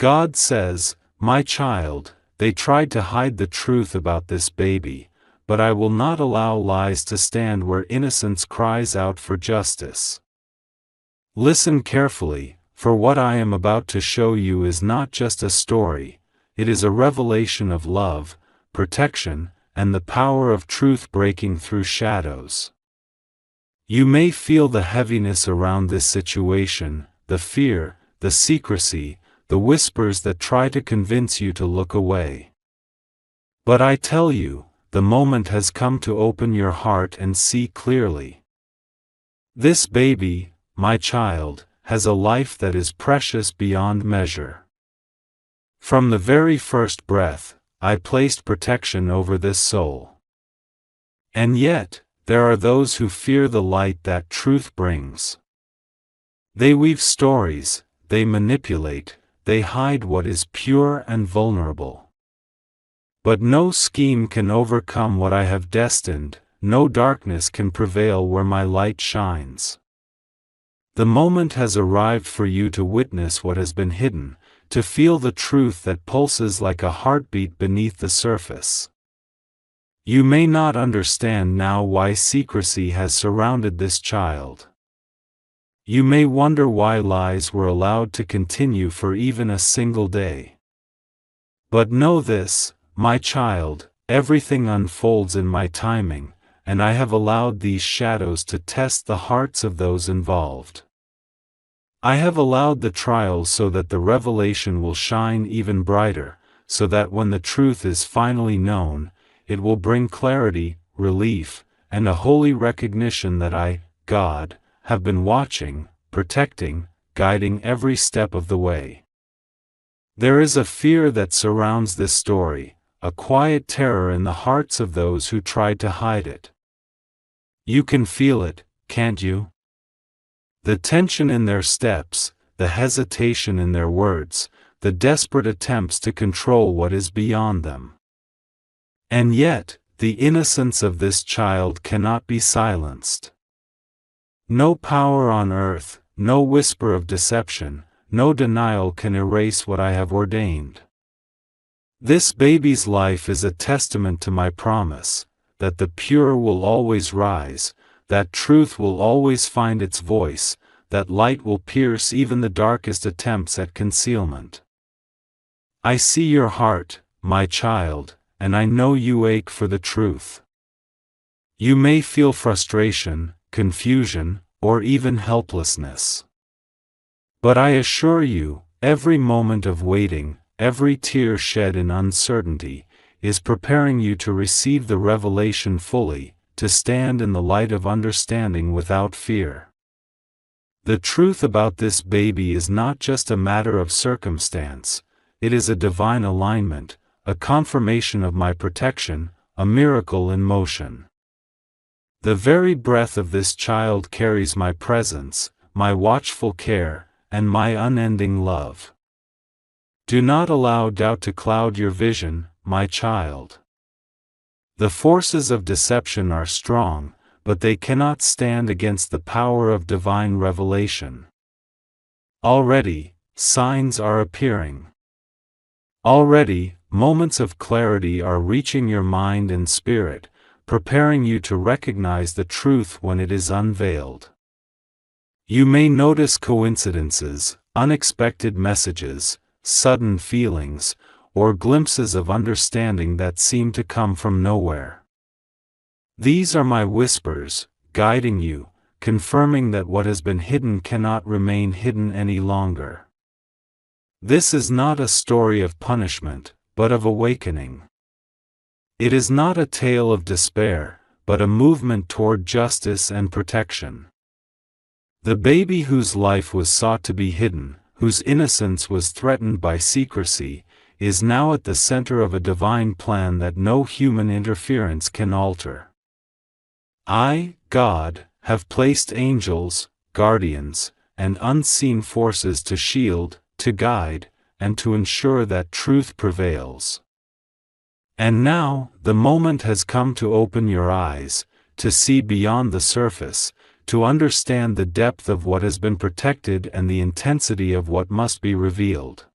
God says, "My child, they tried to hide the truth about this baby, but I will not allow lies to stand where innocence cries out for justice." Listen carefully, for what I am about to show you is not just a story, it is a revelation of love, protection, and the power of truth breaking through shadows. You may feel the heaviness around this situation, the fear, the secrecy, the whispers that try to convince you to look away. But I tell you, the moment has come to open your heart and see clearly. This baby, my child, has a life that is precious beyond measure. From the very first breath, I placed protection over this soul. And yet, there are those who fear the light that truth brings. They weave stories, they manipulate, they hide what is pure and vulnerable. But no scheme can overcome what I have destined, no darkness can prevail where my light shines. The moment has arrived for you to witness what has been hidden, to feel the truth that pulses like a heartbeat beneath the surface. You may not understand now why secrecy has surrounded this child. You may wonder why lies were allowed to continue for even a single day. But know this, my child, everything unfolds in my timing, and I have allowed these shadows to test the hearts of those involved. I have allowed the trials so that the revelation will shine even brighter, so that when the truth is finally known, it will bring clarity, relief, and a holy recognition that I, God, have been watching, protecting, guiding every step of the way. There is a fear that surrounds this story, a quiet terror in the hearts of those who tried to hide it. You can feel it, can't you? The tension in their steps, the hesitation in their words, the desperate attempts to control what is beyond them. And yet, the innocence of this child cannot be silenced. No power on earth, no whisper of deception, no denial can erase what I have ordained. This baby's life is a testament to my promise, that the pure will always rise, that truth will always find its voice, that light will pierce even the darkest attempts at concealment. I see your heart, my child, and I know you ache for the truth. You may feel frustration, confusion, or even helplessness. But I assure you, every moment of waiting, every tear shed in uncertainty, is preparing you to receive the revelation fully, to stand in the light of understanding without fear. The truth about this baby is not just a matter of circumstance, it is a divine alignment, a confirmation of my protection, a miracle in motion. The very breath of this child carries my presence, my watchful care, and my unending love. Do not allow doubt to cloud your vision, my child. The forces of deception are strong, but they cannot stand against the power of divine revelation. Already, signs are appearing. Already, moments of clarity are reaching your mind and spirit, preparing you to recognize the truth when it is unveiled. You may notice coincidences, unexpected messages, sudden feelings, or glimpses of understanding that seem to come from nowhere. These are my whispers, guiding you, confirming that what has been hidden cannot remain hidden any longer. This is not a story of punishment, but of awakening. It is not a tale of despair, but a movement toward justice and protection. The baby whose life was sought to be hidden, whose innocence was threatened by secrecy, is now at the center of a divine plan that no human interference can alter. I, God, have placed angels, guardians, and unseen forces to shield, to guide, and to ensure that truth prevails. And now, the moment has come to open your eyes, to see beyond the surface, to understand the depth of what has been protected and the intensity of what must be revealed.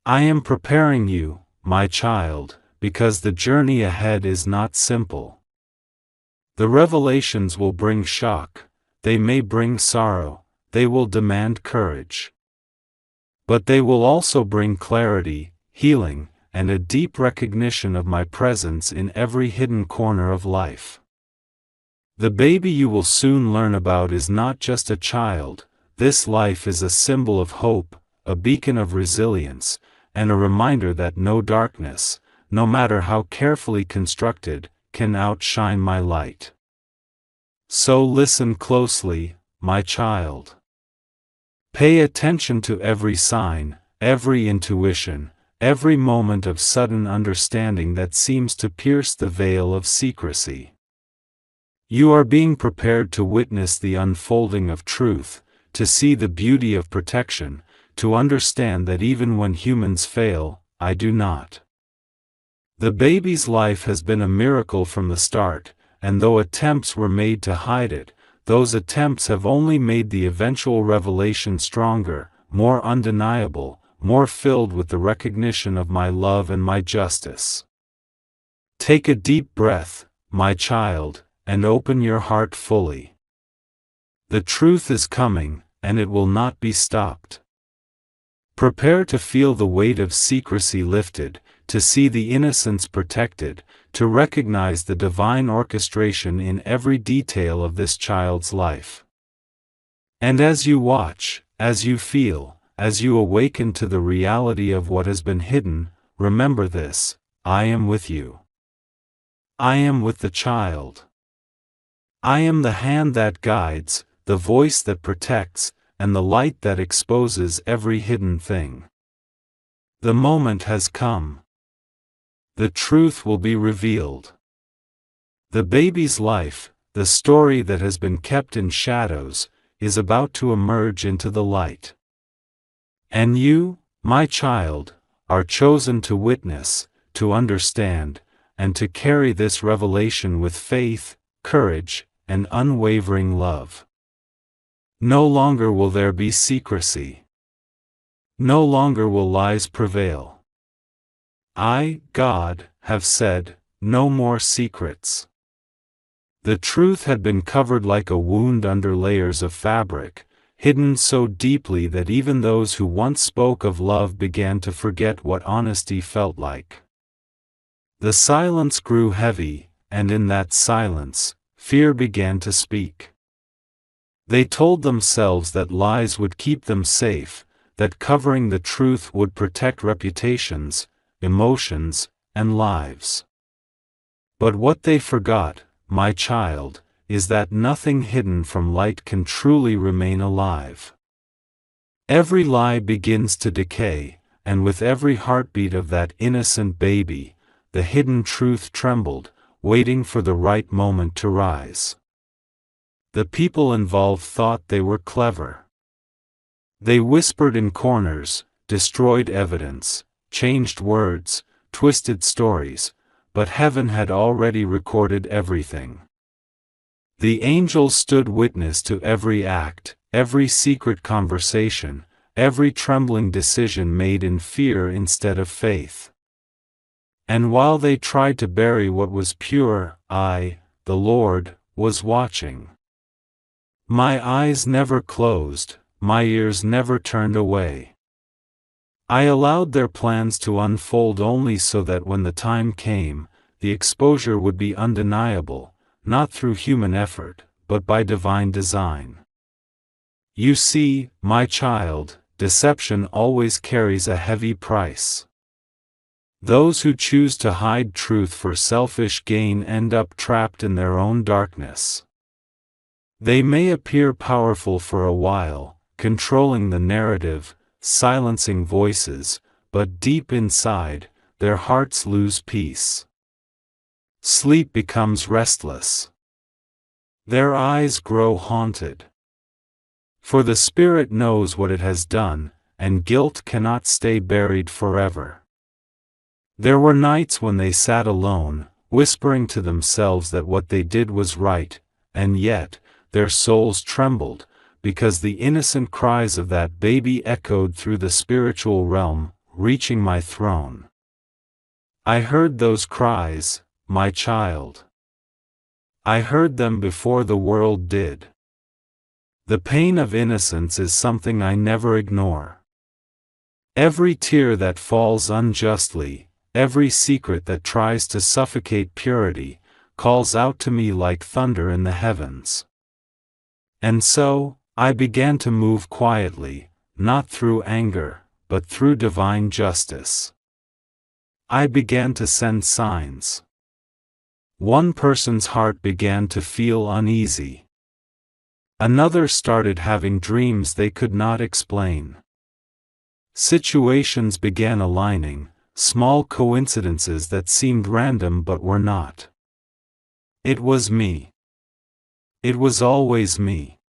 I am preparing you, my child, because the journey ahead is not simple. The revelations will bring shock, they may bring sorrow, they will demand courage. But they will also bring clarity, healing, and a deep recognition of my presence in every hidden corner of life. The baby you will soon learn about is not just a child. This life is a symbol of hope, a beacon of resilience, and a reminder that no darkness, no matter how carefully constructed, can outshine my light. So listen closely, my child. Pay attention to every sign, every intuition, every moment of sudden understanding that seems to pierce the veil of secrecy. You are being prepared to witness the unfolding of truth, to see the beauty of protection, to understand that even when humans fail, I do not. The baby's life has been a miracle from the start, and though attempts were made to hide it, those attempts have only made the eventual revelation stronger, more undeniable, more filled with the recognition of my love and my justice. Take a deep breath, my child, and open your heart fully. The truth is coming, and it will not be stopped. Prepare to feel the weight of secrecy lifted, to see the innocence protected, to recognize the divine orchestration in every detail of this child's life. And as you watch, as you feel, as you awaken to the reality of what has been hidden, remember this: I am with you. I am with the child. I am the hand that guides, the voice that protects, and the light that exposes every hidden thing. The moment has come. The truth will be revealed. The baby's life, the story that has been kept in shadows, is about to emerge into the light. And you, my child, are chosen to witness, to understand, and to carry this revelation with faith, courage, and unwavering love. No longer will there be secrecy. No longer will lies prevail. I, God, have said, no more secrets. The truth had been covered like a wound under layers of fabric, hidden so deeply that even those who once spoke of love began to forget what honesty felt like. The silence grew heavy, and in that silence, fear began to speak. They told themselves that lies would keep them safe, that covering the truth would protect reputations, emotions, and lives. But what they forgot, my child, is that nothing hidden from light can truly remain alive. Every lie begins to decay, and with every heartbeat of that innocent baby, the hidden truth trembled, waiting for the right moment to rise. The people involved thought they were clever. They whispered in corners, destroyed evidence, changed words, twisted stories, but heaven had already recorded everything. The angels stood witness to every act, every secret conversation, every trembling decision made in fear instead of faith. And while they tried to bury what was pure, I, the Lord, was watching. My eyes never closed, my ears never turned away. I allowed their plans to unfold only so that when the time came, the exposure would be undeniable, not through human effort, but by divine design. You see, my child, deception always carries a heavy price. Those who choose to hide truth for selfish gain end up trapped in their own darkness. They may appear powerful for a while, controlling the narrative, silencing voices, but deep inside, their hearts lose peace. Sleep becomes restless. Their eyes grow haunted. For the spirit knows what it has done, and guilt cannot stay buried forever. There were nights when they sat alone, whispering to themselves that what they did was right, and yet, their souls trembled, because the innocent cries of that baby echoed through the spiritual realm, reaching my throne. I heard those cries, my child. I heard them before the world did. The pain of innocence is something I never ignore. Every tear that falls unjustly, every secret that tries to suffocate purity, calls out to me like thunder in the heavens. And so, I began to move quietly, not through anger, but through divine justice. I began to send signs. One person's heart began to feel uneasy. Another started having dreams they could not explain. Situations began aligning, small coincidences that seemed random but were not. It was me. It was always me.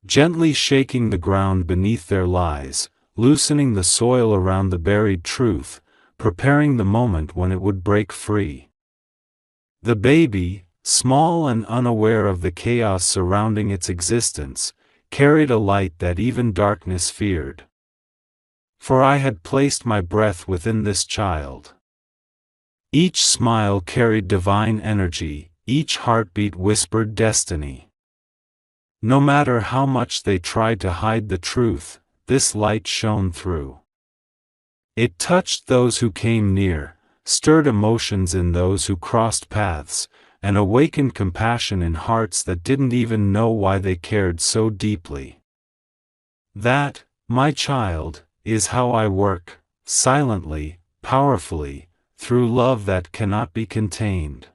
Gently shaking the ground beneath their lies, loosening the soil around the buried truth, preparing the moment when it would break free. The baby, small and unaware of the chaos surrounding its existence, carried a light that even darkness feared. For I had placed my breath within this child. Each smile carried divine energy, each heartbeat whispered destiny. No matter how much they tried to hide the truth, this light shone through. It touched those who came near, stirred emotions in those who crossed paths, and awakened compassion in hearts that didn't even know why they cared so deeply. That, my child, is how I work, silently, powerfully, through love that cannot be contained.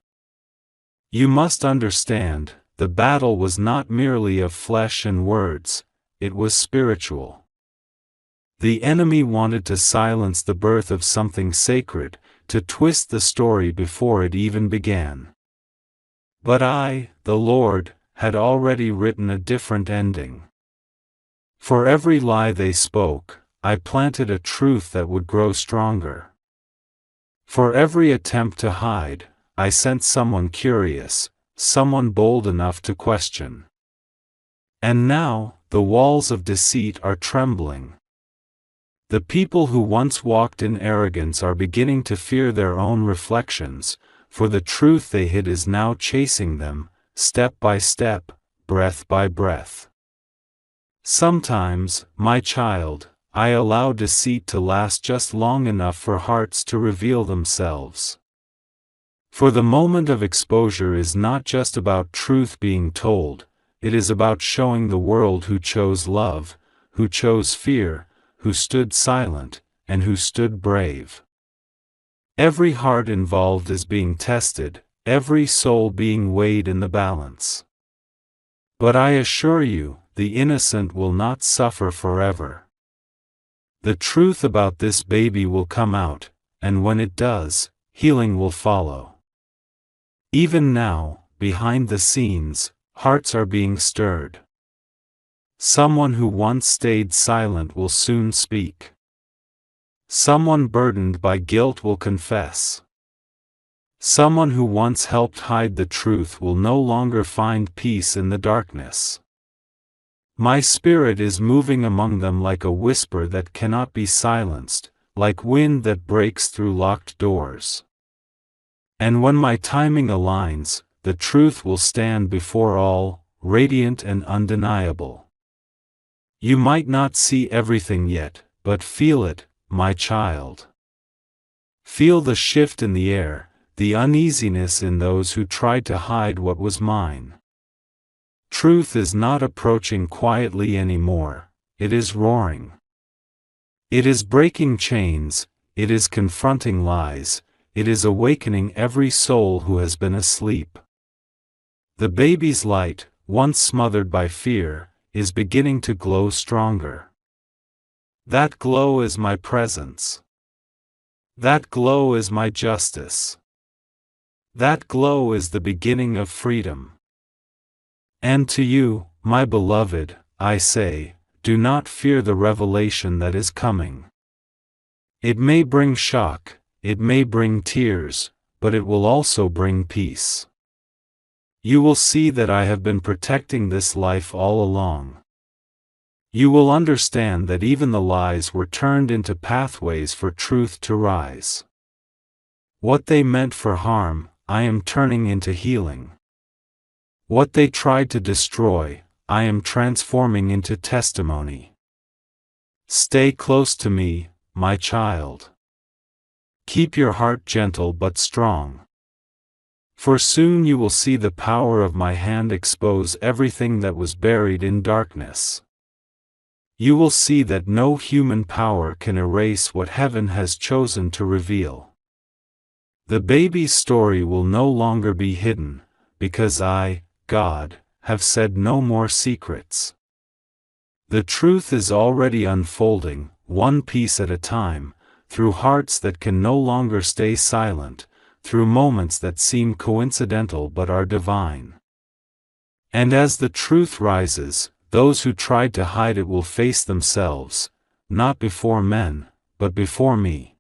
You must understand, the battle was not merely of flesh and words, it was spiritual. The enemy wanted to silence the birth of something sacred, to twist the story before it even began. But I, the Lord, had already written a different ending. For every lie they spoke, I planted a truth that would grow stronger. For every attempt to hide, I sent someone curious, someone bold enough to question. And now, the walls of deceit are trembling. The people who once walked in arrogance are beginning to fear their own reflections, for the truth they hid is now chasing them, step by step, breath by breath. Sometimes, my child, I allow deceit to last just long enough for hearts to reveal themselves. For the moment of exposure is not just about truth being told, it is about showing the world who chose love, who chose fear, who stood silent, and who stood brave. Every heart involved is being tested, every soul being weighed in the balance. But I assure you, the innocent will not suffer forever. The truth about this baby will come out, and when it does, healing will follow. Even now, behind the scenes, hearts are being stirred. Someone who once stayed silent will soon speak. Someone burdened by guilt will confess. Someone who once helped hide the truth will no longer find peace in the darkness. My spirit is moving among them like a whisper that cannot be silenced, like wind that breaks through locked doors. And when my timing aligns, the truth will stand before all, radiant and undeniable. You might not see everything yet, but feel it, my child. Feel the shift in the air, the uneasiness in those who tried to hide what was mine. Truth is not approaching quietly anymore, it is roaring. It is breaking chains, it is confronting lies, it is awakening every soul who has been asleep. The baby's light, once smothered by fear, is beginning to glow stronger. That glow is my presence. That glow is my justice. That glow is the beginning of freedom. And to you, my beloved, I say, do not fear the revelation that is coming. It may bring shock, it may bring tears, but it will also bring peace. You will see that I have been protecting this life all along. You will understand that even the lies were turned into pathways for truth to rise. What they meant for harm, I am turning into healing. What they tried to destroy, I am transforming into testimony. Stay close to me, my child. Keep your heart gentle but strong. For soon you will see the power of my hand expose everything that was buried in darkness. You will see that no human power can erase what heaven has chosen to reveal. The baby's story will no longer be hidden, because I, God, have said no more secrets. The truth is already unfolding, one piece at a time, through hearts that can no longer stay silent, through moments that seem coincidental but are divine. And as the truth rises, those who tried to hide it will face themselves, not before men, but before me.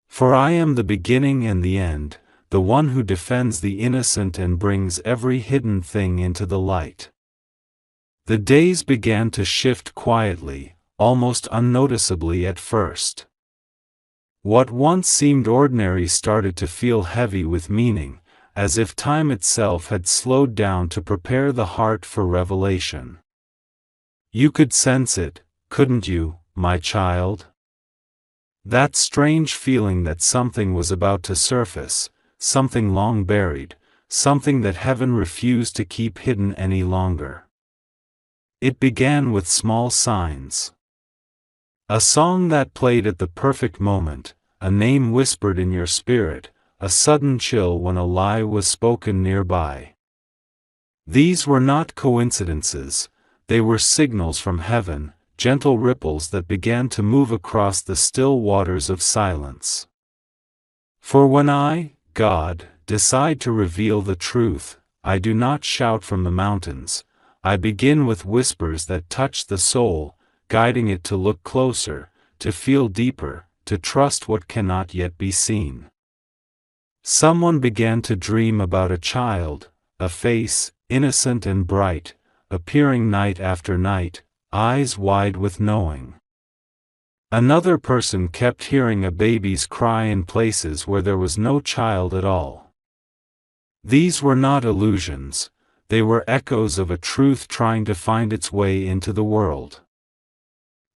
For I am the beginning and the end, the one who defends the innocent and brings every hidden thing into the light. The days began to shift quietly, almost unnoticeably at first. What once seemed ordinary started to feel heavy with meaning, as if time itself had slowed down to prepare the heart for revelation. You could sense it, couldn't you, my child? That strange feeling that something was about to surface, something long buried, something that heaven refused to keep hidden any longer. It began with small signs. A song that played at the perfect moment, a name whispered in your spirit, a sudden chill when a lie was spoken nearby. These were not coincidences, they were signals from heaven, gentle ripples that began to move across the still waters of silence. For when I, God, decide to reveal the truth, I do not shout from the mountains, I begin with whispers that touch the soul, guiding it to look closer, to feel deeper, to trust what cannot yet be seen. Someone began to dream about a child, a face, innocent and bright, appearing night after night, eyes wide with knowing. Another person kept hearing a baby's cry in places where there was no child at all. These were not illusions, they were echoes of a truth trying to find its way into the world.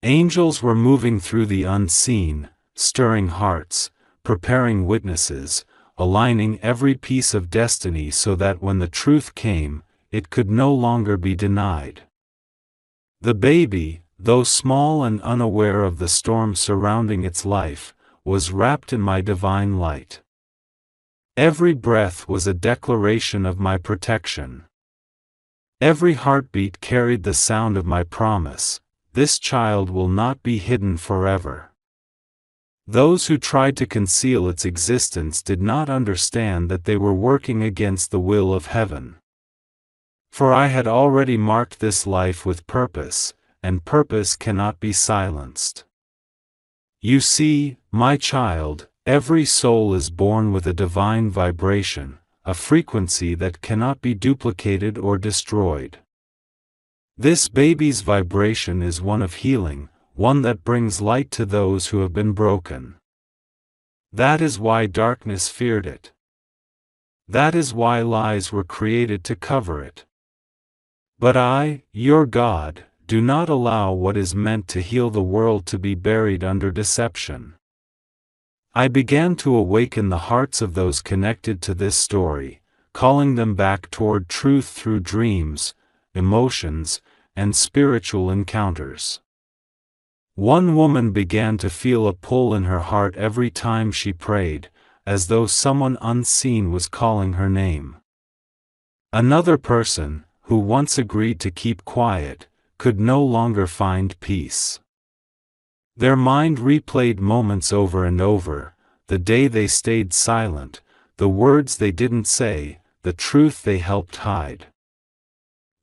Angels were moving through the unseen, stirring hearts, preparing witnesses, aligning every piece of destiny so that when the truth came, it could no longer be denied. The baby, though small and unaware of the storm surrounding its life, was wrapped in my divine light. Every breath was a declaration of my protection. Every heartbeat carried the sound of my promise, this child will not be hidden forever. Those who tried to conceal its existence did not understand that they were working against the will of heaven. For I had already marked this life with purpose, and purpose cannot be silenced. You see, my child, every soul is born with a divine vibration, a frequency that cannot be duplicated or destroyed. This baby's vibration is one of healing, one that brings light to those who have been broken. That is why darkness feared it. That is why lies were created to cover it. But I, your God, do not allow what is meant to heal the world to be buried under deception. I began to awaken the hearts of those connected to this story, calling them back toward truth through dreams, emotions, and spiritual encounters. One woman began to feel a pull in her heart every time she prayed, as though someone unseen was calling her name. Another person, who once agreed to keep quiet, could no longer find peace. Their mind replayed moments over and over, the day they stayed silent, the words they didn't say, the truth they helped hide.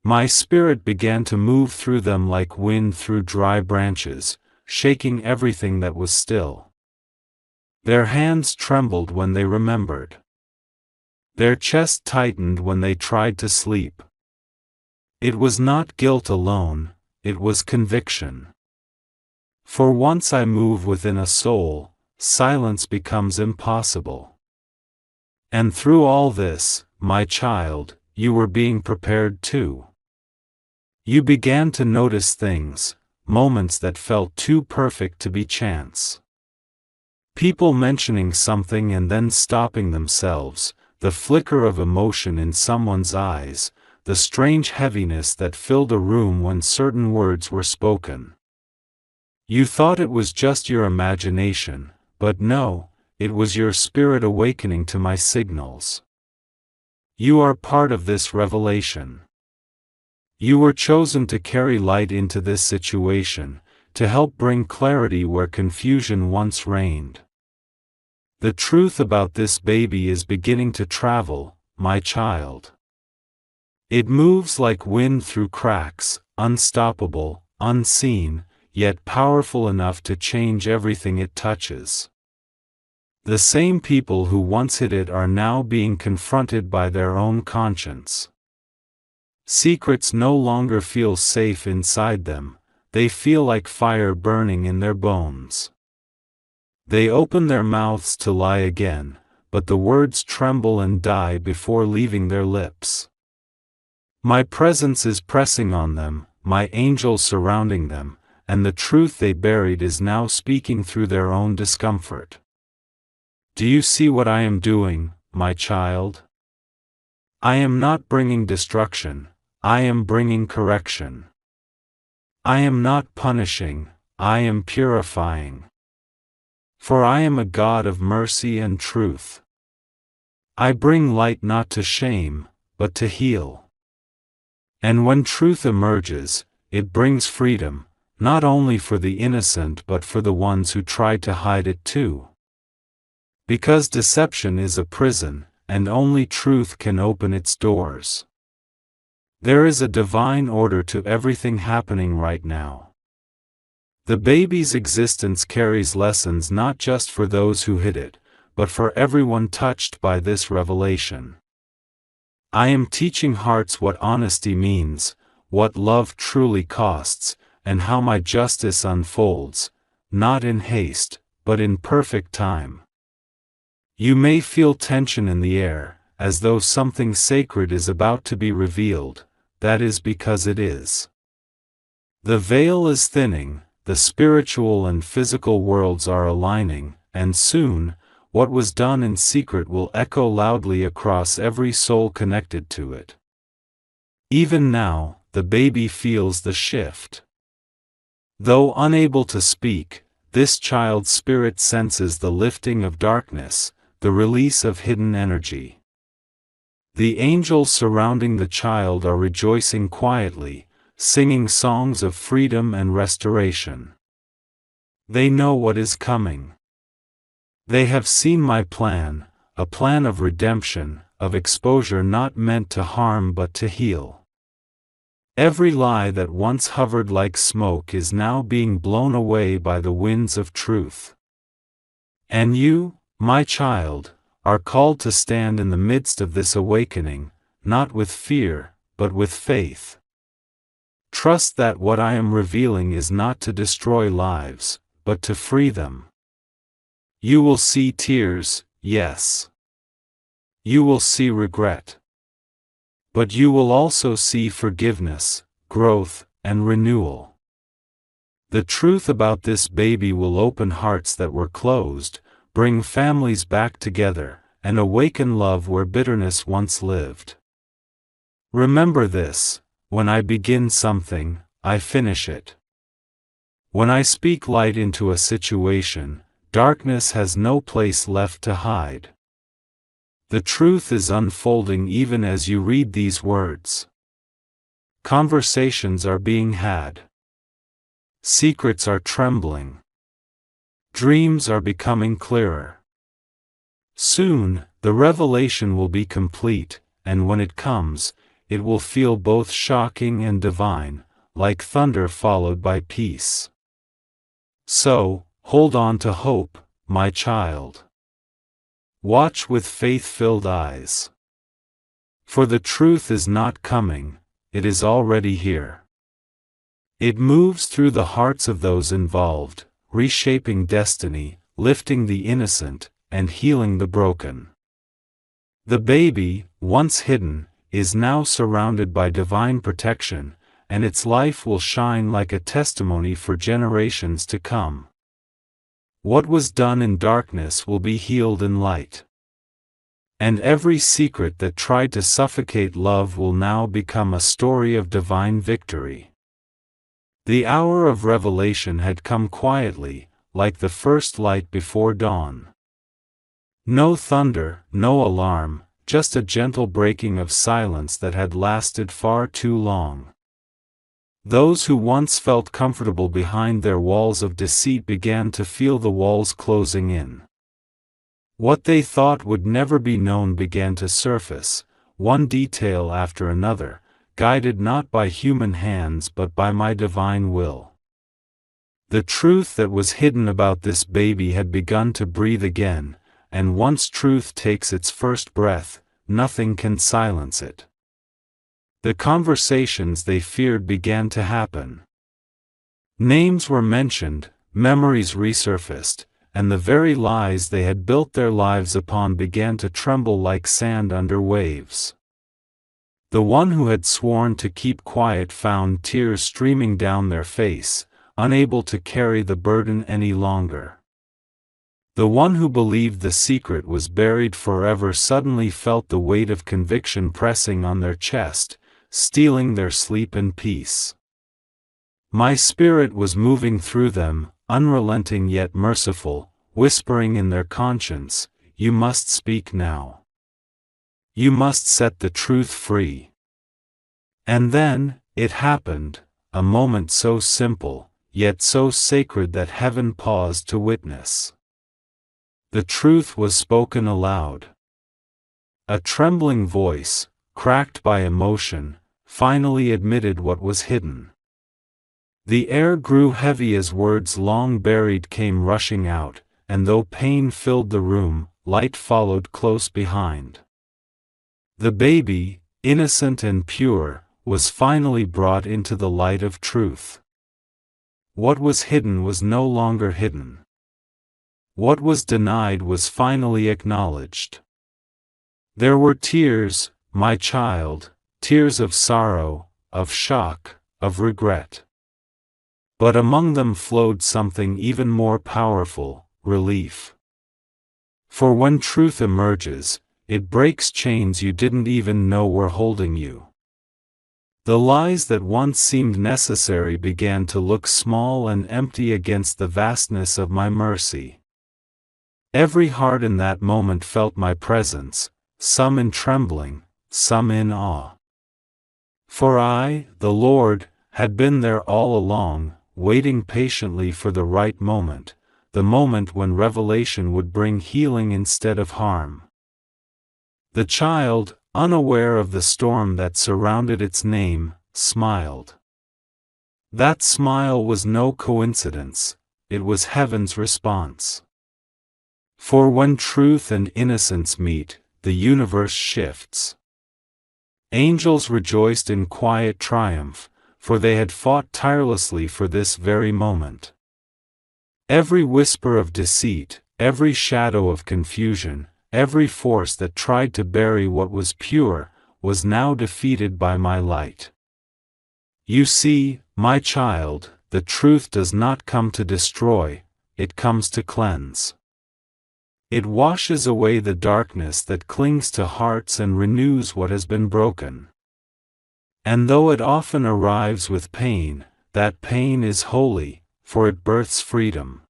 My spirit began to move through them like wind through dry branches, shaking everything that was still. Their hands trembled when they remembered. Their chest tightened when they tried to sleep. It was not guilt alone, it was conviction. For once I move within a soul, silence becomes impossible. And through all this, my child, you were being prepared too. You began to notice things, moments that felt too perfect to be chance. People mentioning something and then stopping themselves, the flicker of emotion in someone's eyes, the strange heaviness that filled a room when certain words were spoken. You thought it was just your imagination, but no, it was your spirit awakening to my signals. You are part of this revelation. You were chosen to carry light into this situation, to help bring clarity where confusion once reigned. The truth about this baby is beginning to travel, my child. It moves like wind through cracks, unstoppable, unseen, yet powerful enough to change everything it touches. The same people who once hid it are now being confronted by their own conscience. Secrets no longer feel safe inside them, they feel like fire burning in their bones. They open their mouths to lie again, but the words tremble and die before leaving their lips. My presence is pressing on them, my angels surrounding them, and the truth they buried is now speaking through their own discomfort. Do you see what I am doing, my child? I am not bringing destruction, I am bringing correction. I am not punishing, I am purifying. For I am a God of mercy and truth. I bring light not to shame, but to heal. And when truth emerges, it brings freedom, not only for the innocent but for the ones who tried to hide it too. Because deception is a prison, and only truth can open its doors. There is a divine order to everything happening right now. The baby's existence carries lessons not just for those who hid it, but for everyone touched by this revelation. I am teaching hearts what honesty means, what love truly costs, and how my justice unfolds, not in haste, but in perfect time. You may feel tension in the air, as though something sacred is about to be revealed. That is because it is. The veil is thinning, the spiritual and physical worlds are aligning, and soon, what was done in secret will echo loudly across every soul connected to it. Even now, the baby feels the shift. Though unable to speak, this child's spirit senses the lifting of darkness, the release of hidden energy. The angels surrounding the child are rejoicing quietly, singing songs of freedom and restoration. They know what is coming. They have seen my plan, a plan of redemption, of exposure not meant to harm but to heal. Every lie that once hovered like smoke is now being blown away by the winds of truth. And you, my child, are called to stand in the midst of this awakening, not with fear, but with faith. Trust that what I am revealing is not to destroy lives, but to free them. You will see tears, yes. You will see regret. But you will also see forgiveness, growth, and renewal. The truth about this baby will open hearts that were closed, bring families back together, and awaken love where bitterness once lived. Remember this. When I begin something, I finish it. When I speak light into a situation, darkness has no place left to hide. The truth is unfolding even as you read these words. Conversations are being had. Secrets are trembling. Dreams are becoming clearer. Soon, the revelation will be complete, and when it comes, it will feel both shocking and divine, like thunder followed by peace. So, hold on to hope, my child. Watch with faith-filled eyes. For the truth is not coming, it is already here. It moves through the hearts of those involved, reshaping destiny, lifting the innocent, and healing the broken. The baby, once hidden, is now surrounded by divine protection, and its life will shine like a testimony for generations to come. What was done in darkness will be healed in light. And every secret that tried to suffocate love will now become a story of divine victory. The hour of revelation had come quietly, like the first light before dawn. No thunder, no alarm, just a gentle breaking of silence that had lasted far too long. Those who once felt comfortable behind their walls of deceit began to feel the walls closing in. What they thought would never be known began to surface, one detail after another, guided not by human hands but by my divine will. The truth that was hidden about this baby had begun to breathe again, and once truth takes its first breath, nothing can silence it. The conversations they feared began to happen. Names were mentioned, memories resurfaced, and the very lies they had built their lives upon began to tremble like sand under waves. The one who had sworn to keep quiet found tears streaming down their face, unable to carry the burden any longer. The one who believed the secret was buried forever suddenly felt the weight of conviction pressing on their chest, stealing their sleep and peace. My spirit was moving through them, unrelenting yet merciful, whispering in their conscience, "You must speak now. You must set the truth free." And then, it happened, a moment so simple, yet so sacred that heaven paused to witness. The truth was spoken aloud. A trembling voice, cracked by emotion, finally admitted what was hidden. The air grew heavy as words long buried came rushing out, and though pain filled the room, light followed close behind. The baby, innocent and pure, was finally brought into the light of truth. What was hidden was no longer hidden. What was denied was finally acknowledged. There were tears, my child, tears of sorrow, of shock, of regret. But among them flowed something even more powerful, relief. For when truth emerges, it breaks chains you didn't even know were holding you. The lies that once seemed necessary began to look small and empty against the vastness of my mercy. Every heart in that moment felt my presence, some in trembling, some in awe. For I, the Lord, had been there all along, waiting patiently for the right moment, the moment when revelation would bring healing instead of harm. The child, unaware of the storm that surrounded its name, smiled. That smile was no coincidence, it was heaven's response. For when truth and innocence meet, the universe shifts. Angels rejoiced in quiet triumph, for they had fought tirelessly for this very moment. Every whisper of deceit, every shadow of confusion, every force that tried to bury what was pure, was now defeated by my light. You see, my child, the truth does not come to destroy, it comes to cleanse. It washes away the darkness that clings to hearts and renews what has been broken. And though it often arrives with pain, that pain is holy, for it births freedom.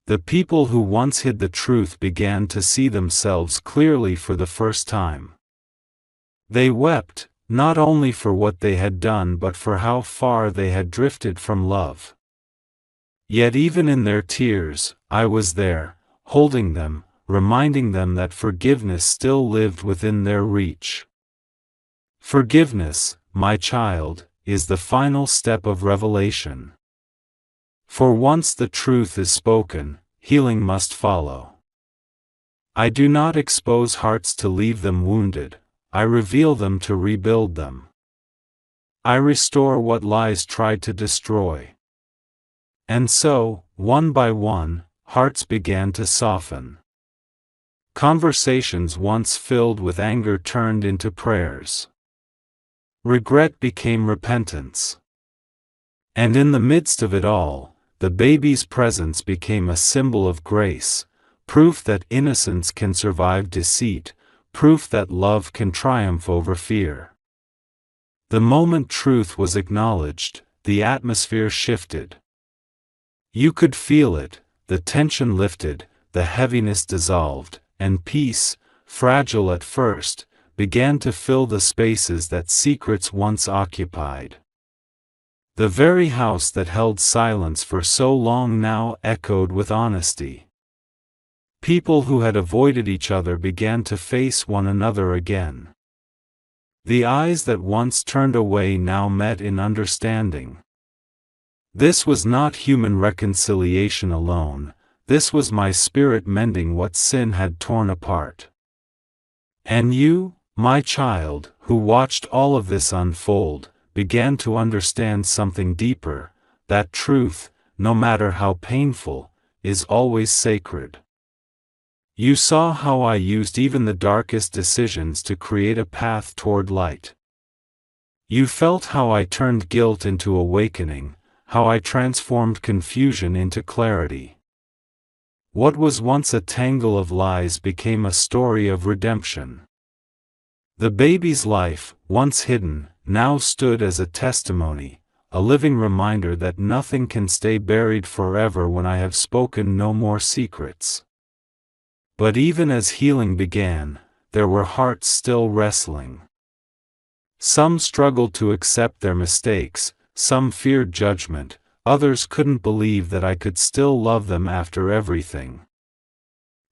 The people who once hid the truth began to see themselves clearly for the first time. They wept, not only for what they had done but for how far they had drifted from love. Yet even in their tears, I was there, holding them, reminding them that forgiveness still lived within their reach. Forgiveness, my child, is the final step of revelation. For once the truth is spoken, healing must follow. I do not expose hearts to leave them wounded, I reveal them to rebuild them. I restore what lies tried to destroy. And so, one by one, hearts began to soften. Conversations once filled with anger turned into prayers. Regret became repentance. And in the midst of it all, the baby's presence became a symbol of grace, proof that innocence can survive deceit, proof that love can triumph over fear. The moment truth was acknowledged, the atmosphere shifted. You could feel it, the tension lifted, the heaviness dissolved, and peace, fragile at first, began to fill the spaces that secrets once occupied. The very house that held silence for so long now echoed with honesty. People who had avoided each other began to face one another again. The eyes that once turned away now met in understanding. This was not human reconciliation alone, this was my spirit mending what sin had torn apart. And you, my child, who watched all of this unfold, began to understand something deeper, that truth, no matter how painful, is always sacred. You saw how I used even the darkest decisions to create a path toward light. You felt how I turned guilt into awakening, how I transformed confusion into clarity. What was once a tangle of lies became a story of redemption. The baby's life, once hidden, now stood as a testimony, a living reminder that nothing can stay buried forever when I have spoken no more secrets. But even as healing began, there were hearts still wrestling. Some struggled to accept their mistakes, some feared judgment, others couldn't believe that I could still love them after everything.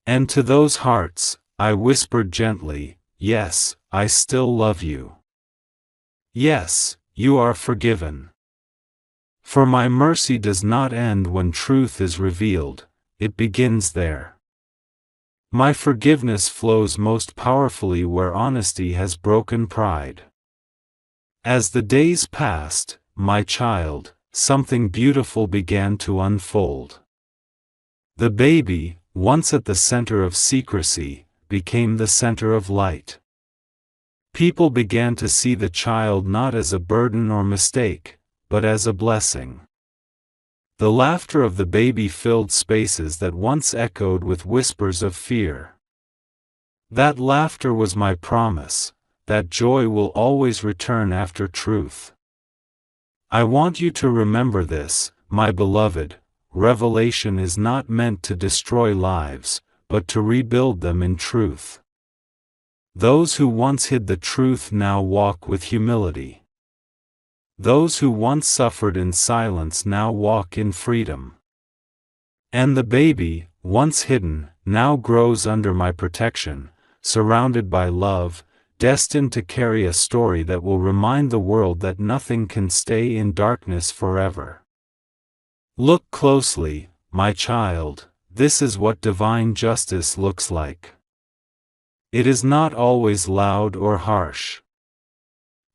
And to those hearts, I whispered gently, yes, I still love you. Yes, you are forgiven. For my mercy does not end when truth is revealed, it begins there. My forgiveness flows most powerfully where honesty has broken pride. As the days passed, my child, something beautiful began to unfold. The baby, once at the center of secrecy, became the center of light. People began to see the child not as a burden or mistake, but as a blessing. The laughter of the baby filled spaces that once echoed with whispers of fear. That laughter was my promise, that joy will always return after truth. I want you to remember this, my beloved, revelation is not meant to destroy lives, but to rebuild them in truth. Those who once hid the truth now walk with humility. Those who once suffered in silence now walk in freedom. And the baby, once hidden, now grows under my protection, surrounded by love, destined to carry a story that will remind the world that nothing can stay in darkness forever. Look closely, my child, this is what divine justice looks like. It is not always loud or harsh.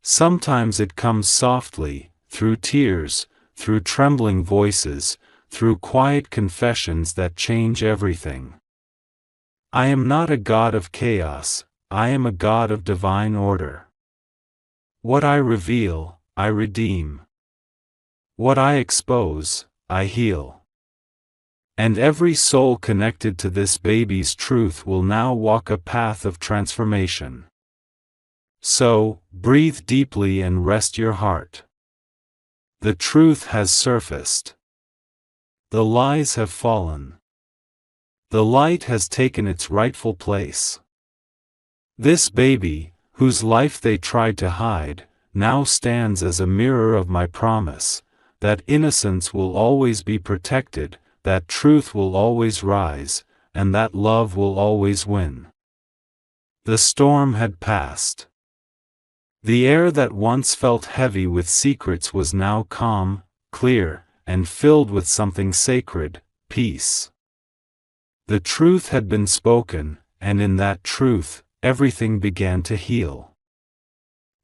Sometimes it comes softly, through tears, through trembling voices, through quiet confessions that change everything. I am not a God of chaos, I am a God of divine order. What I reveal, I redeem. What I expose, I heal. And every soul connected to this baby's truth will now walk a path of transformation. So, breathe deeply and rest your heart. The truth has surfaced. The lies have fallen. The light has taken its rightful place. This baby, whose life they tried to hide, now stands as a mirror of my promise, that innocence will always be protected, that truth will always rise, and that love will always win. The storm had passed. The air that once felt heavy with secrets was now calm, clear, and filled with something sacred, peace. The truth had been spoken, and in that truth, everything began to heal.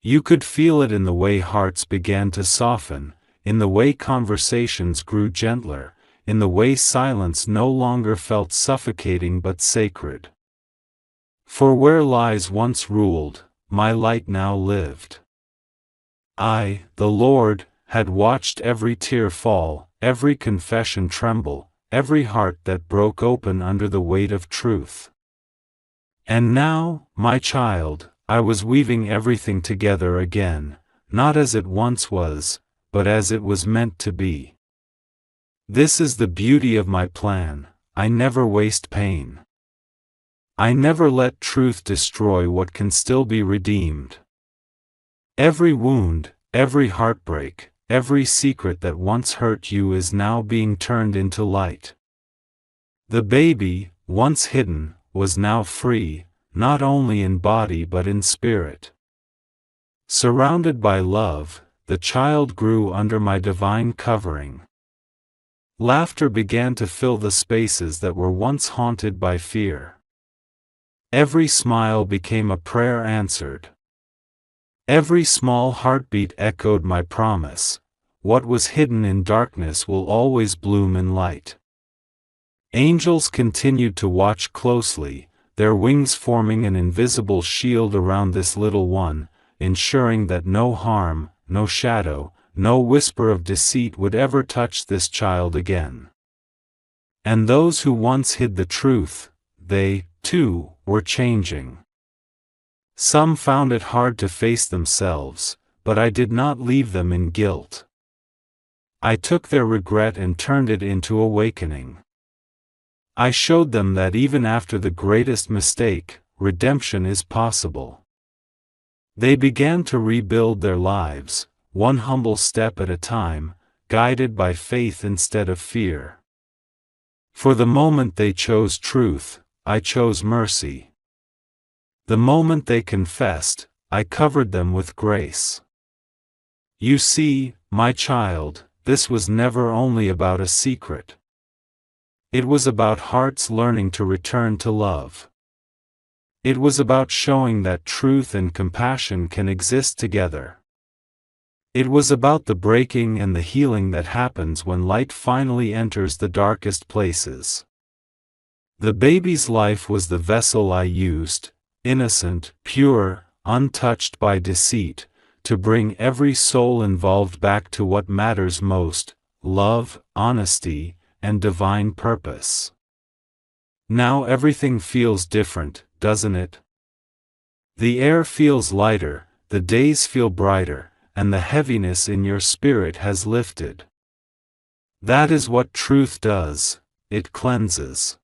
You could feel it in the way hearts began to soften, in the way conversations grew gentler, in the way silence no longer felt suffocating but sacred. For where lies once ruled, my light now lived. I, the Lord, had watched every tear fall, every confession tremble, every heart that broke open under the weight of truth. And now, my child, I was weaving everything together again, not as it once was, but as it was meant to be. This is the beauty of my plan: I never waste pain. I never let truth destroy what can still be redeemed. Every wound, every heartbreak, every secret that once hurt you is now being turned into light. The baby, once hidden, was now free, not only in body but in spirit. Surrounded by love, the child grew under my divine covering. Laughter began to fill the spaces that were once haunted by fear. Every smile became a prayer answered. Every small heartbeat echoed my promise: what was hidden in darkness will always bloom in light. Angels continued to watch closely, their wings forming an invisible shield around this little one, ensuring that no harm, no shadow, no whisper of deceit would ever touch this child again. And those who once hid the truth, they, too, were changing. Some found it hard to face themselves, but I did not leave them in guilt. I took their regret and turned it into awakening. I showed them that even after the greatest mistake, redemption is possible. They began to rebuild their lives, one humble step at a time, guided by faith instead of fear. For the moment they chose truth, I chose mercy. The moment they confessed, I covered them with grace. You see, my child, this was never only about a secret. It was about hearts learning to return to love. It was about showing that truth and compassion can exist together. It was about the breaking and the healing that happens when light finally enters the darkest places. The baby's life was the vessel I used, innocent, pure, untouched by deceit, to bring every soul involved back to what matters most: love, honesty, and divine purpose. Now everything feels different, doesn't it? The air feels lighter, the days feel brighter, and the heaviness in your spirit has lifted. That is what truth does: it cleanses.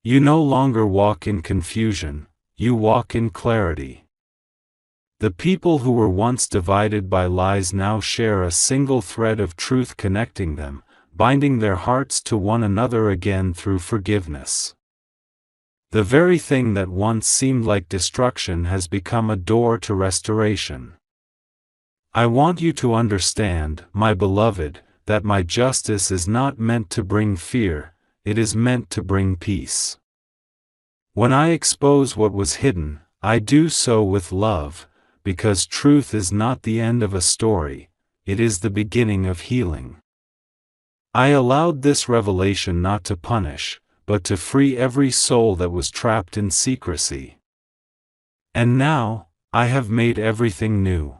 You no longer walk in confusion, you walk in clarity. The people who were once divided by lies now share a single thread of truth connecting them, binding their hearts to one another again through forgiveness. The very thing that once seemed like destruction has become a door to restoration. I want you to understand, my beloved, that my justice is not meant to bring fear, it is meant to bring peace. When I expose what was hidden, I do so with love, because truth is not the end of a story, it is the beginning of healing. I allowed this revelation not to punish, but to free every soul that was trapped in secrecy. And now, I have made everything new.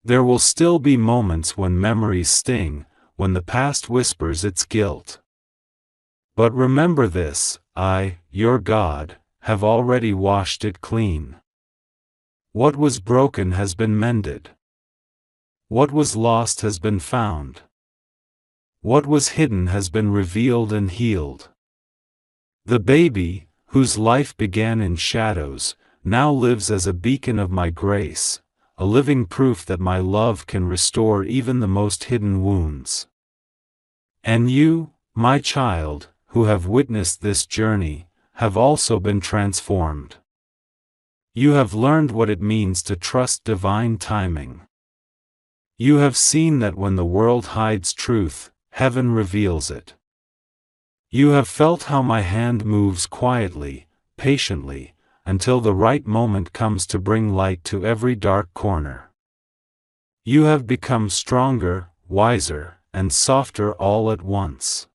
There will still be moments when memories sting, when the past whispers its guilt. But remember this: I, your God, have already washed it clean. What was broken has been mended. What was lost has been found. What was hidden has been revealed and healed. The baby, whose life began in shadows, now lives as a beacon of my grace, a living proof that my love can restore even the most hidden wounds. And you, my child, who have witnessed this journey, have also been transformed. You have learned what it means to trust divine timing. You have seen that when the world hides truth, heaven reveals it. You have felt how my hand moves quietly, patiently, until the right moment comes to bring light to every dark corner. You have become stronger, wiser, and softer all at once.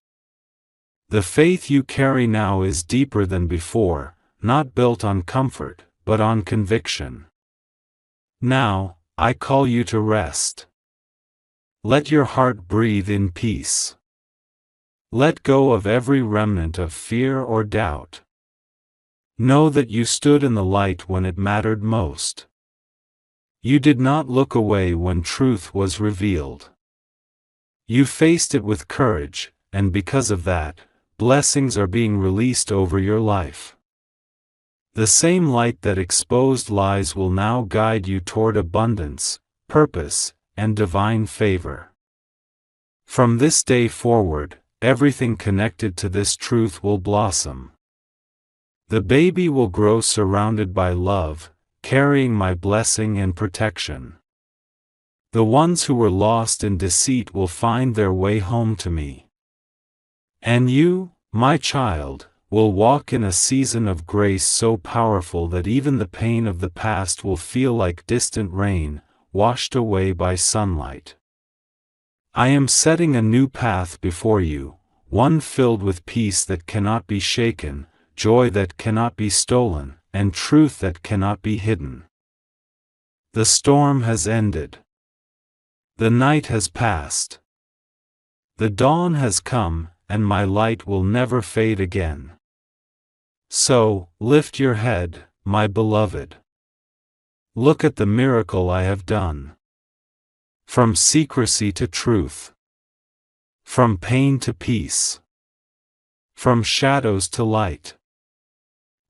The faith you carry now is deeper than before, not built on comfort, but on conviction. Now, I call you to rest. Let your heart breathe in peace. Let go of every remnant of fear or doubt. Know that you stood in the light when it mattered most. You did not look away when truth was revealed. You faced it with courage, and because of that, blessings are being released over your life. The same light that exposed lies will now guide you toward abundance, purpose, and divine favor. From this day forward, everything connected to this truth will blossom. The baby will grow surrounded by love, carrying my blessing and protection. The ones who were lost in deceit will find their way home to me. And you, my child, will walk in a season of grace so powerful that even the pain of the past will feel like distant rain, washed away by sunlight. I am setting a new path before you, one filled with peace that cannot be shaken, joy that cannot be stolen, and truth that cannot be hidden. The storm has ended. The night has passed. The dawn has come, and my light will never fade again. So, lift your head, my beloved. Look at the miracle I have done. From secrecy to truth. From pain to peace. From shadows to light.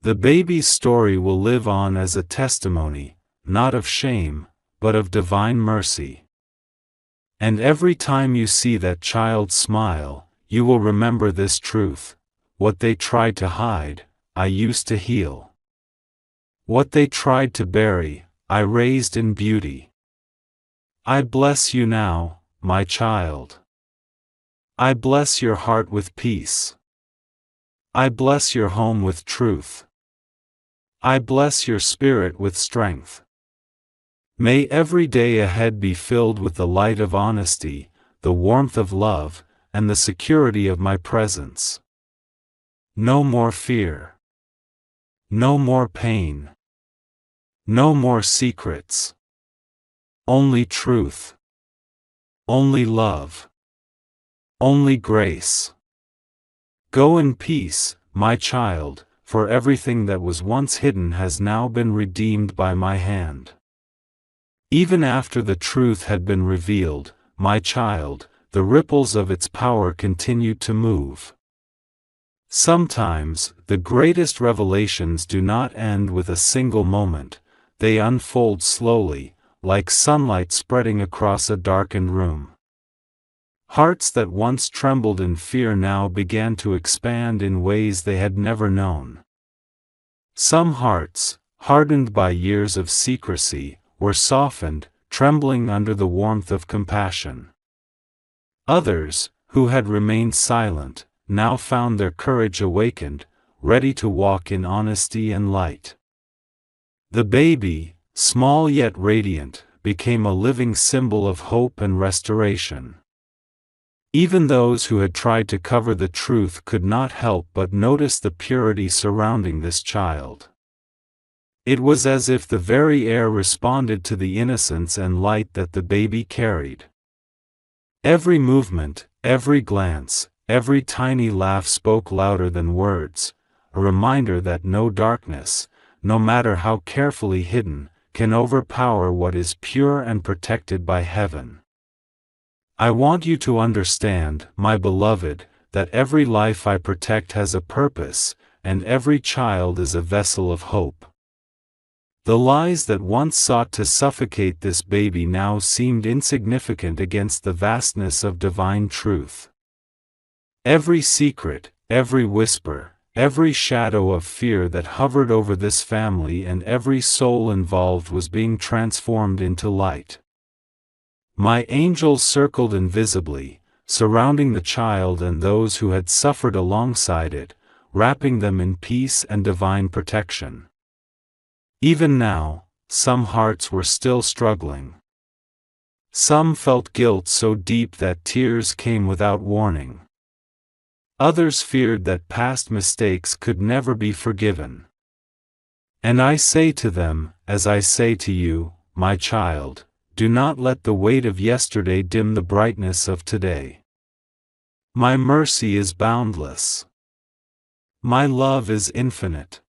The baby's story will live on as a testimony, not of shame, but of divine mercy. And every time you see that child smile, you will remember this truth: what they tried to hide, I used to heal. What they tried to bury, I raised in beauty. I bless you now, my child. I bless your heart with peace. I bless your home with truth. I bless your spirit with strength. May every day ahead be filled with the light of honesty, the warmth of love, and the security of my presence. No more fear. No more pain. No more secrets. Only truth. Only love. Only grace. Go in peace, my child, for everything that was once hidden has now been redeemed by my hand. Even after the truth had been revealed, my child, the ripples of its power continued to move. Sometimes, the greatest revelations do not end with a single moment, they unfold slowly, like sunlight spreading across a darkened room. Hearts that once trembled in fear now began to expand in ways they had never known. Some hearts, hardened by years of secrecy, were softened, trembling under the warmth of compassion. Others, who had remained silent, now found their courage awakened, ready to walk in honesty and light. The baby, small yet radiant, became a living symbol of hope and restoration. Even those who had tried to cover the truth could not help but notice the purity surrounding this child. It was as if the very air responded to the innocence and light that the baby carried. Every movement, every glance, every tiny laugh spoke louder than words, a reminder that no darkness, no matter how carefully hidden, can overpower what is pure and protected by heaven. I want you to understand, my beloved, that every life I protect has a purpose, and every child is a vessel of hope. The lies that once sought to suffocate this baby now seemed insignificant against the vastness of divine truth. Every secret, every whisper, every shadow of fear that hovered over this family and every soul involved was being transformed into light. My angels circled invisibly, surrounding the child and those who had suffered alongside it, wrapping them in peace and divine protection. Even now, some hearts were still struggling. Some felt guilt so deep that tears came without warning. Others feared that past mistakes could never be forgiven. And I say to them, as I say to you, my child, do not let the weight of yesterday dim the brightness of today. My mercy is boundless. My love is infinite.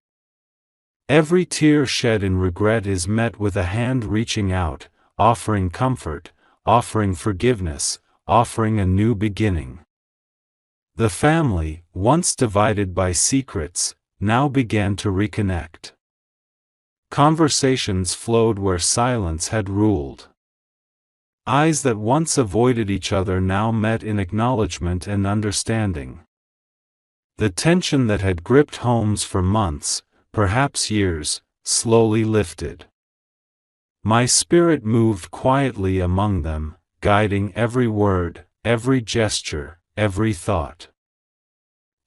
Every tear shed in regret is met with a hand reaching out, offering comfort, offering forgiveness, offering a new beginning. The family, once divided by secrets, now began to reconnect. Conversations flowed where silence had ruled. Eyes that once avoided each other now met in acknowledgement and understanding. The tension that had gripped homes for months, perhaps years, slowly lifted. My spirit moved quietly among them, guiding every word, every gesture, every thought.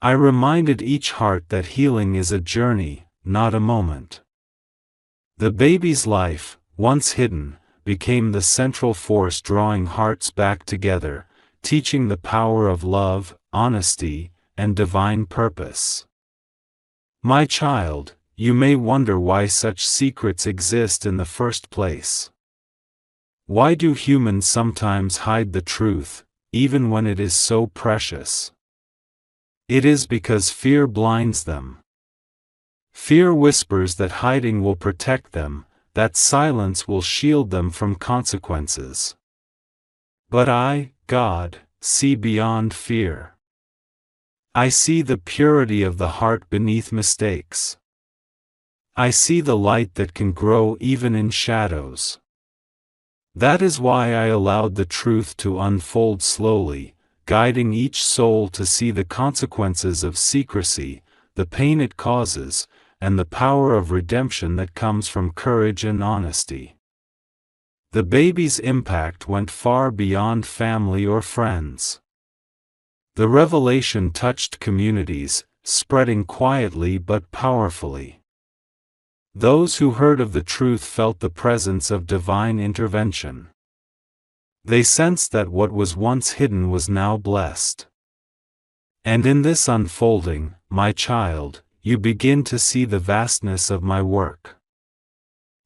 I reminded each heart that healing is a journey, not a moment. The baby's life, once hidden, became the central force drawing hearts back together, teaching the power of love, honesty, and divine purpose. My child, you may wonder why such secrets exist in the first place. Why do humans sometimes hide the truth, even when it is so precious? It is because fear blinds them. Fear whispers that hiding will protect them, that silence will shield them from consequences. But I, God, see beyond fear. I see the purity of the heart beneath mistakes. I see the light that can grow even in shadows. That is why I allowed the truth to unfold slowly, guiding each soul to see the consequences of secrecy, the pain it causes, and the power of redemption that comes from courage and honesty. The baby's impact went far beyond family or friends. The revelation touched communities, spreading quietly but powerfully. Those who heard of the truth felt the presence of divine intervention. They sensed that what was once hidden was now blessed. And in this unfolding, my child, you begin to see the vastness of my work.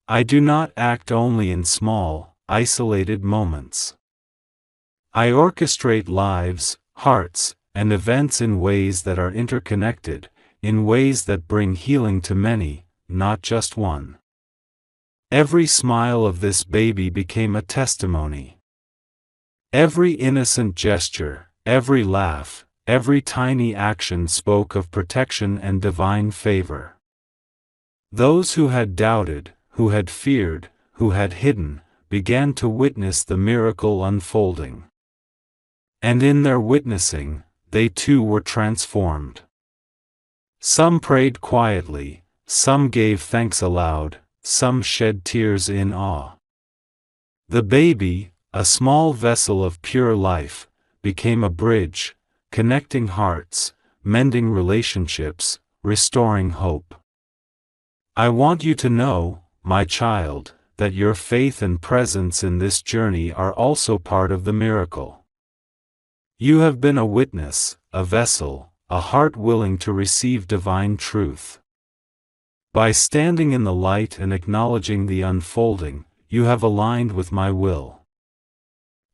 I do not act only in small, isolated moments. I orchestrate lives, hearts, and events in ways that are interconnected, in ways that bring healing to many, not just one. Every smile of this baby became a testimony. Every innocent gesture, every laugh, every tiny action spoke of protection and divine favor. Those who had doubted, who had feared, who had hidden, began to witness the miracle unfolding. And in their witnessing, they too were transformed. Some prayed quietly, some gave thanks aloud, some shed tears in awe. The baby, a small vessel of pure life, became a bridge, connecting hearts, mending relationships, restoring hope. I want you to know, my child, that your faith and presence in this journey are also part of the miracle. You have been a witness, a vessel, a heart willing to receive divine truth. By standing in the light and acknowledging the unfolding, you have aligned with my will.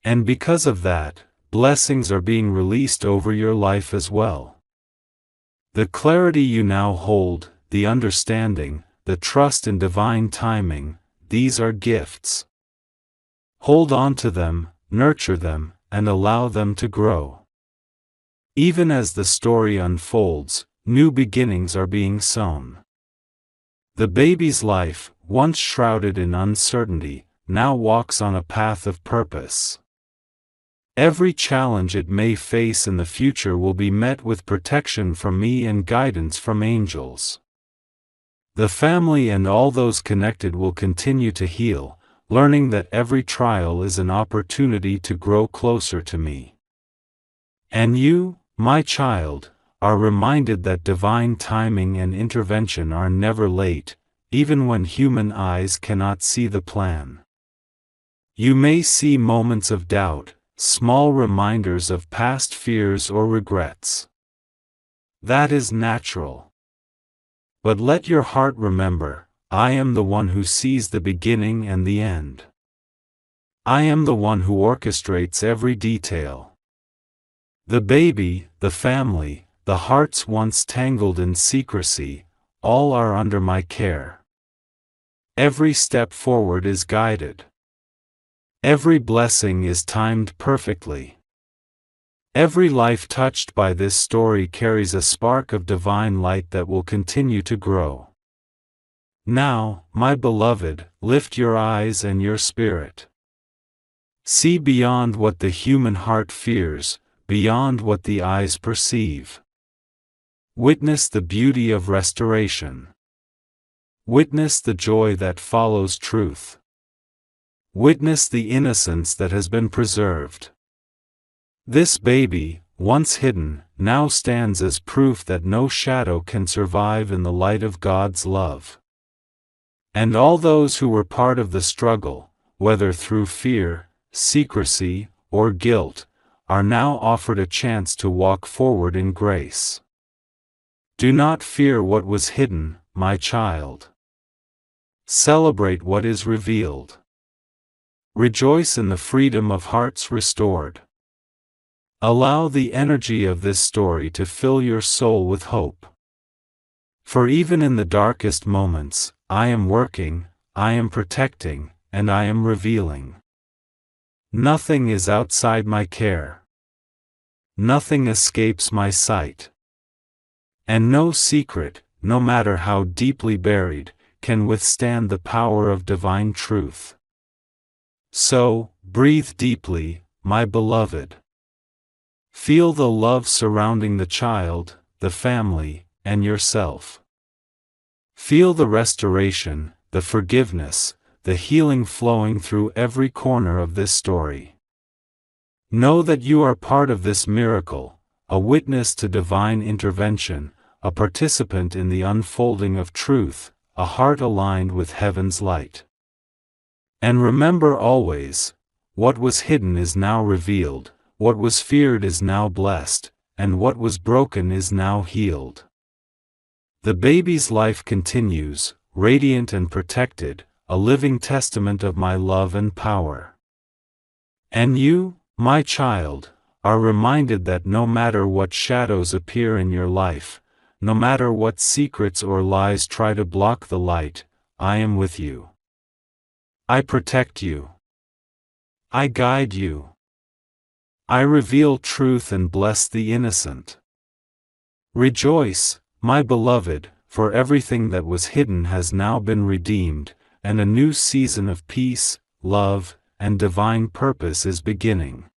And because of that, blessings are being released over your life as well. The clarity you now hold, the understanding, the trust in divine timing, these are gifts. Hold on to them, nurture them, and allow them to grow. Even as the story unfolds, new beginnings are being sown. The baby's life, once shrouded in uncertainty, now walks on a path of purpose. Every challenge it may face in the future will be met with protection from me and guidance from angels. The family and all those connected will continue to heal, learning that every trial is an opportunity to grow closer to me. And you, my child, are reminded that divine timing and intervention are never late, even when human eyes cannot see the plan. You may see moments of doubt, small reminders of past fears or regrets. That is natural. But let your heart remember, I am the one who sees the beginning and the end. I am the one who orchestrates every detail. The baby, the family, the hearts once tangled in secrecy, all are under my care. Every step forward is guided. Every blessing is timed perfectly. Every life touched by this story carries a spark of divine light that will continue to grow. Now, my beloved, lift your eyes and your spirit. See beyond what the human heart fears, beyond what the eyes perceive. Witness the beauty of restoration. Witness the joy that follows truth. Witness the innocence that has been preserved. This baby, once hidden, now stands as proof that no shadow can survive in the light of God's love. And all those who were part of the struggle, whether through fear, secrecy, or guilt, are now offered a chance to walk forward in grace. Do not fear what was hidden, my child. Celebrate what is revealed. Rejoice in the freedom of hearts restored. Allow the energy of this story to fill your soul with hope. For even in the darkest moments, I am working, I am protecting, and I am revealing. Nothing is outside my care. Nothing escapes my sight. And no secret, no matter how deeply buried, can withstand the power of divine truth. So, breathe deeply, my beloved. Feel the love surrounding the child, the family, and yourself. Feel the restoration, the forgiveness, the healing flowing through every corner of this story. Know that you are part of this miracle, a witness to divine intervention, a participant in the unfolding of truth, a heart aligned with heaven's light. And remember always, what was hidden is now revealed, what was feared is now blessed, and what was broken is now healed. The baby's life continues, radiant and protected, a living testament of my love and power. And you, my child, are reminded that no matter what shadows appear in your life, no matter what secrets or lies try to block the light, I am with you. I protect you. I guide you. I reveal truth and bless the innocent. Rejoice, my beloved, for everything that was hidden has now been redeemed, and a new season of peace, love, and divine purpose is beginning.